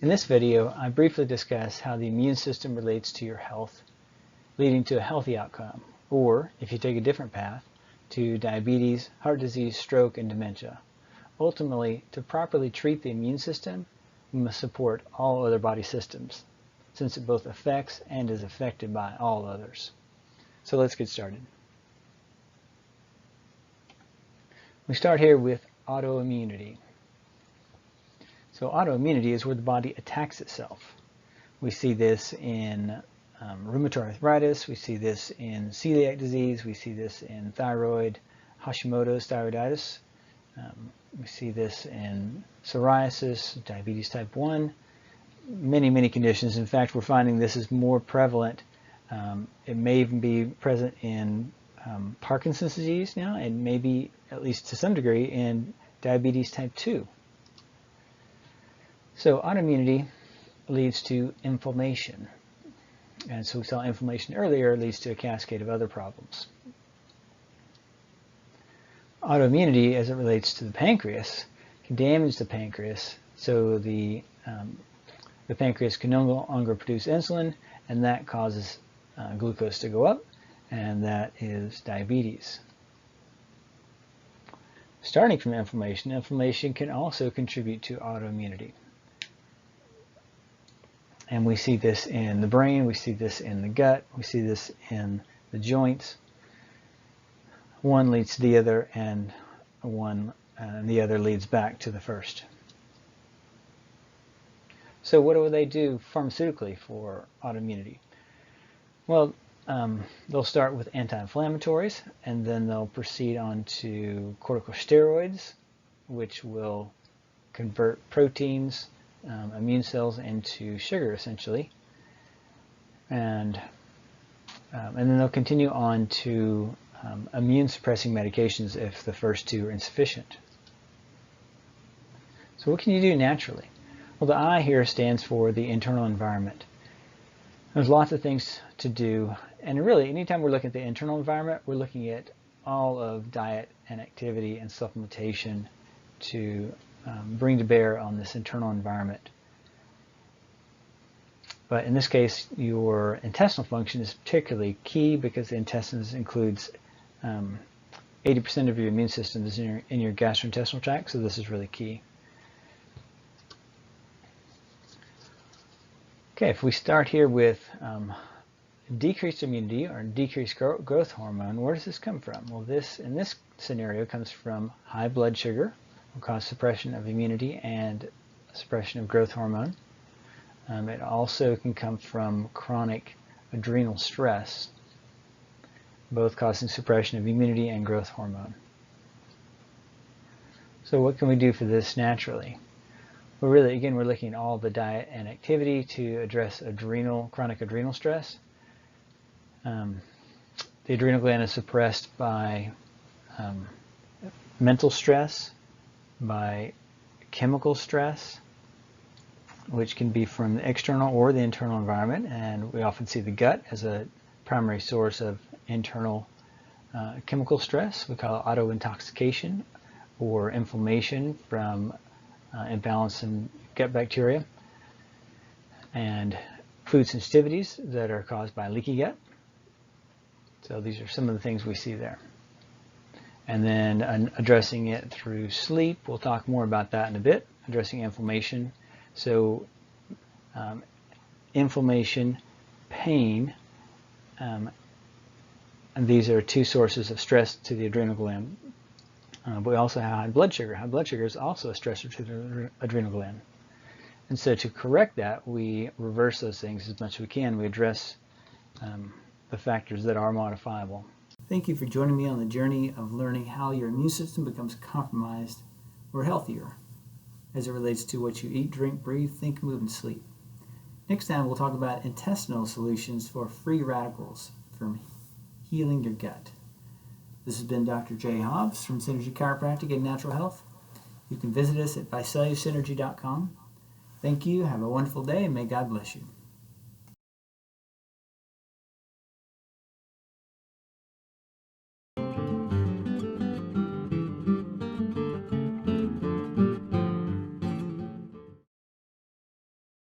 In this video, I briefly discuss how the immune system relates to your health, leading to a healthy outcome, or, if you take a different path, to diabetes, heart disease, stroke, and dementia. Ultimately, to properly treat the immune system, we must support all other body systems, since it both affects and is affected by all others. So let's get started. We start here with autoimmunity. So autoimmunity is where the body attacks itself. We see this in rheumatoid arthritis, we see this in celiac disease, we see this in thyroid, Hashimoto's thyroiditis, we see this in psoriasis, diabetes type 1, many conditions. In fact, we're finding this is more prevalent. It may even be present in Parkinson's disease now, and maybe, at least to some degree, in diabetes type 2. So autoimmunity leads to inflammation. And so we saw inflammation earlier leads to a cascade of other problems. Autoimmunity, as it relates to the pancreas, can damage the pancreas, so the pancreas can no longer produce insulin, and that causes glucose to go up, and that is diabetes. Starting from inflammation, inflammation can also contribute to autoimmunity. And we see this in the brain, we see this in the gut, we see this in the joints. One leads to the other, and the other leads back to the first. So what do they do pharmaceutically for autoimmunity? Well, they'll start with anti-inflammatories, and then they'll proceed on to corticosteroids, which will convert proteins, immune cells, into sugar, essentially. And then they'll continue on to immune suppressing medications if the first two are insufficient. So what can you do naturally? Well, the I here stands for the internal environment. There's lots of things to do, and really anytime we're looking at the internal environment, we're looking at all of diet and activity and supplementation to bring to bear on this internal environment. But in this case, your intestinal function is particularly key because the intestines includes 80% of your immune system is in your gastrointestinal tract, so this is really key. Okay, if we start here with decreased immunity or decreased growth hormone, where does this come from? Well, this, in this scenario, comes from high blood sugar, will cause suppression of immunity and suppression of growth hormone. It also can come from chronic adrenal stress, both causing suppression of immunity and growth hormone. So what can we do for this naturally? Well, really, again, we're looking at all the diet and activity to address chronic adrenal stress. The adrenal gland is suppressed by mental stress, by chemical stress, which can be from the external or the internal environment, and we often see the gut as a primary source of internal chemical stress. We call it autointoxication or inflammation from imbalance in gut bacteria, and food sensitivities that are caused by leaky gut. So these are some of the things we see there. And then addressing it through sleep, we'll talk more about that in a bit, addressing inflammation. So inflammation, pain, and these are two sources of stress to the adrenal gland. But we also have high blood sugar. High blood sugar is also a stressor to the adrenal gland. And so to correct that, we reverse those things as much as we can. We address the factors that are modifiable. Thank you for joining me on the journey of learning how your immune system becomes compromised or healthier as it relates to what you eat, drink, breathe, think, move, and sleep. Next time, we'll talk about intestinal solutions for free radicals from healing your gut. This has been Dr. Jay Hobbs from Synergy Chiropractic and Natural Health. You can visit us at vicellusynergy.com. Thank you, have a wonderful day, and may God bless you.